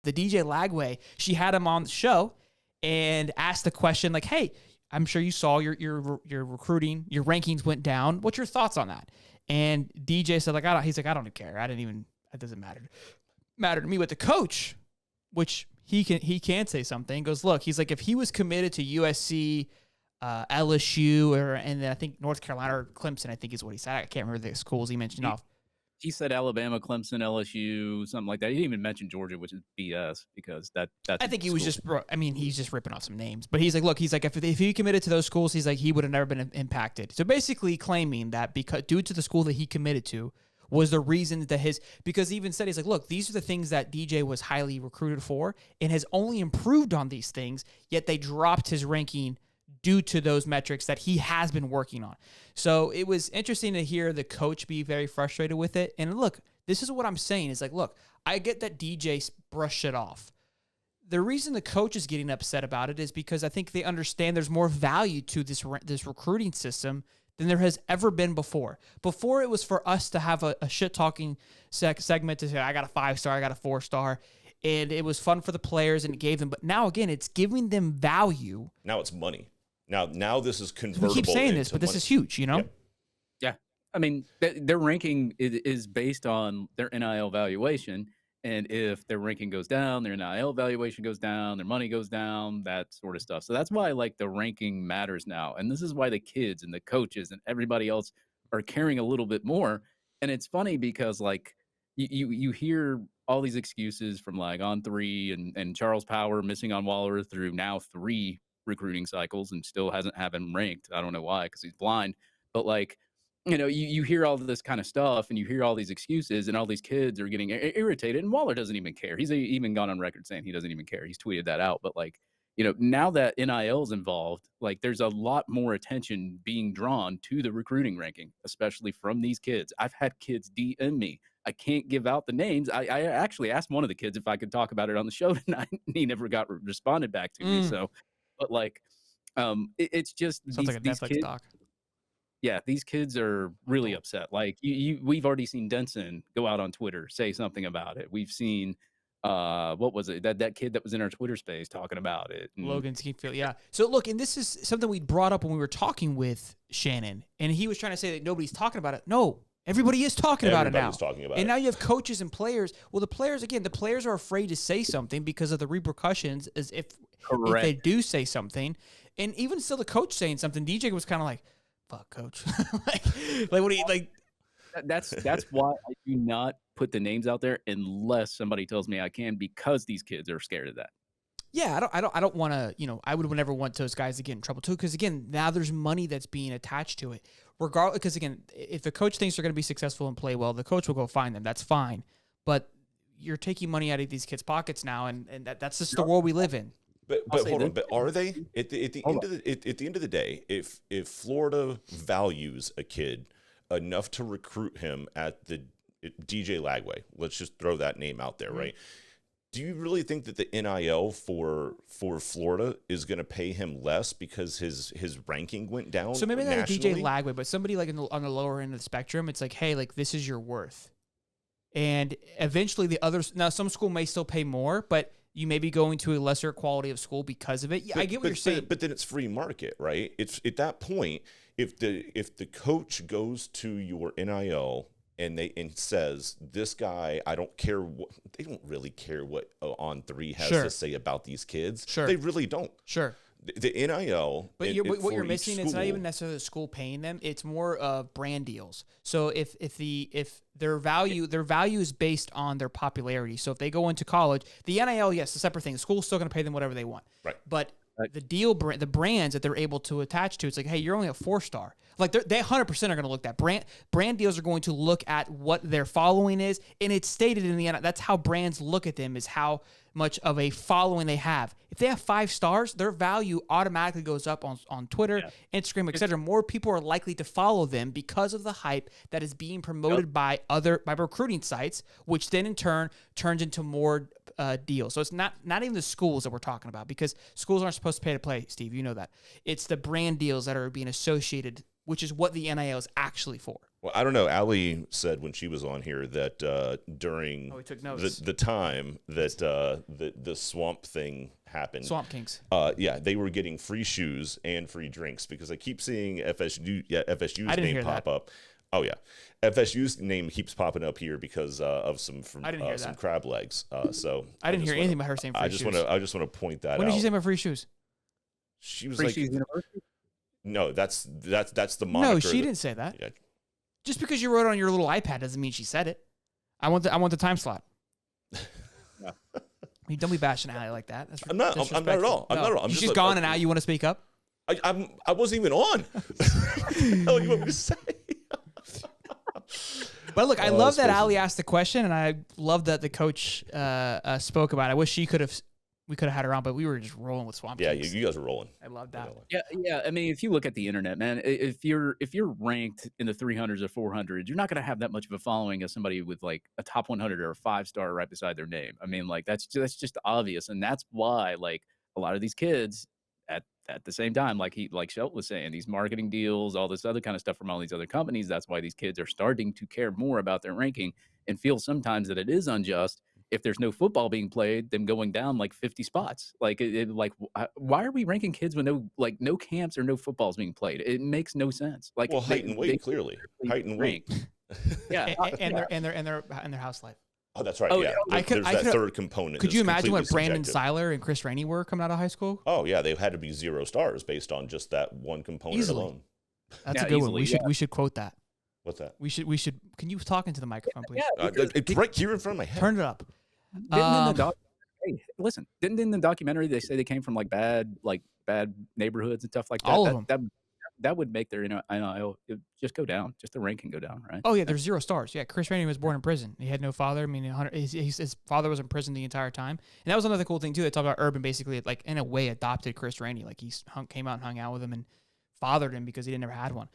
the DJ Lagway, she had him on the show and asked the question like, hey, I'm sure you saw your recruiting, your rankings went down. What's your thoughts on that? And DJ said, like, he's like, I don't care. It doesn't matter to me. But the coach, which he can say something, goes, look, he's like, if he was committed to USC, LSU, and then I think North Carolina or Clemson, I think is what he said. I can't remember the schools he mentioned off. He said Alabama, Clemson, LSU, something like that. He didn't even mention Georgia, which is BS because that's. I think he was just. I mean, he's just ripping off some names. But he's like, look, he's like, if he committed to those schools, he's like, he would have never been impacted. So basically, claiming that because due to the school that he committed to was the reason that because he even said, he's like, look, these are the things that DJ was highly recruited for and has only improved on these things. Yet they dropped his ranking due to those metrics that he has been working on. So it was interesting to hear the coach be very frustrated with it. And look, this is what I'm saying is like, look, I get that DJ brushed it off. The reason the coach is getting upset about it is because I think they understand there's more value to this recruiting system than there has ever been before. Before it was for us to have a shit-talking segment to say, I got a 5-star, I got a 4-star, and it was fun for the players and it gave them, but now again, it's giving them value. Now it's money. Now this is convertible. We keep saying this, but this is huge, you know? Yeah. I mean, their ranking is based on their NIL valuation. And if their ranking goes down, their NIL valuation goes down, their money goes down, that sort of stuff. So that's why like the ranking matters now. And this is why the kids and the coaches and everybody else are caring a little bit more. And it's funny because like you hear all these excuses from like On3 and Charles Power missing on Waller through now 3 recruiting cycles and still hasn't have him ranked. I don't know why, because he's blind. But like, you know, you hear all this kind of stuff and you hear all these excuses and all these kids are getting irritated. And Waller doesn't even care. He's even gone on record saying he doesn't even care. He's tweeted that out. But like, you know, now that NIL is involved, like there's a lot more attention being drawn to the recruiting ranking, especially from these kids. I've had kids DM me. I can't give out the names. I actually asked one of the kids if I could talk about it on the show tonight. He never got responded back to me. So, but like, it's just sounds like a Netflix kids, doc. Yeah, these kids are really upset. Like we've already seen Denson go out on Twitter, say something about it. We've seen what was it? That kid that was in our Twitter space talking about it. Logan Skeetfield, yeah. So look, and this is something we brought up when we were talking with Shannon, and he was trying to say that nobody's talking about it. No, everybody is talking about it now. Talking about and now you have coaches and players. Well, the players are afraid to say something because of the repercussions as if they do say something. And even still the coach saying something, DJ was kind of like, fuck, coach. like what do you like? That's why I do not put the names out there unless somebody tells me I can, because these kids are scared of that. Yeah, I don't want to, you know, I would never want those guys to get in trouble too, because again, now there's money that's being attached to it. Regardless, because again, if the coach thinks they're going to be successful and play well, the coach will go find them. That's fine. But you're taking money out of these kids' pockets now, and that's just the world we live in. But hold on. But are they at the end of the day? If Florida values a kid enough to recruit him at the DJ Lagway, let's just throw that name out there, right? Do you really think that the NIL for Florida is going to pay him less because his ranking went down? So maybe not a DJ Lagway, but somebody like on the lower end of the spectrum, it's like, hey, like this is your worth. And eventually the others, now some school may still pay more, but you may be going to a lesser quality of school because of it. Yeah, I get what you're saying. But then it's free market, right? It's at that point, if the coach goes to your NIL and says, this guy, I don't care what, they don't really care what On3 has to say about these kids. Sure. They really don't. Sure. The NIL. But what you're missing, it's not even necessarily the school paying them. It's more of brand deals. So if their value is based on their popularity. So if they go into college, the NIL, yes, a separate thing. The school's still going to pay them whatever they want. Right. But the brands that they're able to attach to, it's like, hey, you're only a 4-star. Like they 100% are going to look at that. Brand deals are going to look at what their following is, and it's stated in the end. That's how brands look at them, is how much of a following they have. If they have 5 stars, their value automatically goes up on Twitter, Instagram, etc. More people are likely to follow them because of the hype that is being promoted by recruiting sites, which then in turn turns into more deals. So it's not even the schools that we're talking about, because schools aren't supposed to pay to play, Steve. You know that. It's the brand deals that are being associated, which is what the NIL is actually for. Well, I don't know. Allie said when she was on here that during he took notes. the time that the swamp thing happened, Swamp Kings. Yeah, they were getting free shoes and free drinks because I keep seeing FSU's name pop up. Oh yeah, FSU's name keeps popping up here because of some crab legs. So I didn't hear anything about her saying free shoes. I just want to point that out. When did she say about free shoes? She was Free like, Shoes University? no, that's the moniker. No, she didn't say that. Yeah. Just because you wrote it on your little iPad doesn't mean she said it. I want the time slot. Yeah. I mean, don't be bashing Allie like that. That's I'm not at all. I'm not at all. I'm She's just gone, and now you want to speak up? I wasn't even on. What the hell you want me to say? But look, I love that Allie asked the question, and I love that the coach spoke about it. I wish we could have had her on, but we were just rolling with Swamp Yeah, Kings. you guys are rolling. I love that. Yeah. I mean, if you look at the internet, man, if you're ranked in the 300s or 400s, you're not going to have that much of a following as somebody with like a top 100 or a 5-star right beside their name. I mean, like that's just obvious, and that's why like a lot of these kids at the same time, like Shelton was saying, these marketing deals, all this other kind of stuff from all these other companies. That's why these kids are starting to care more about their ranking and feel sometimes that it is unjust. If there's no football being played, them going down like 50 spots. Like, why are we ranking kids with no camps or no footballs being played? It makes no sense. Like, well, height and weight, clearly. Height and weight. Yeah, and their house life. Oh, that's right. Oh, yeah, there's that third component. Could you imagine what Brandon subjective. Seiler and Chris Rainey were coming out of high school? Oh yeah, they had to be 0 stars based on just that one component alone. That's a good one. We should quote that. What's that? We should. Can you talk into the microphone, please? Yeah, it's right here in front of my head. Turn it up. Hey, listen, didn't in the documentary they say they came from like bad neighborhoods and stuff like that? All of them. That would make their NIL just go down, just the ranking go down, right? Oh yeah, there's 0 stars. Yeah, Chris Rainey was born in prison. He had no father. I mean, his father was in prison the entire time, and that was another cool thing too. They talked about Urban basically, like in a way, adopted Chris Rainey. Like he came out and hung out with him and fathered him because he never had one.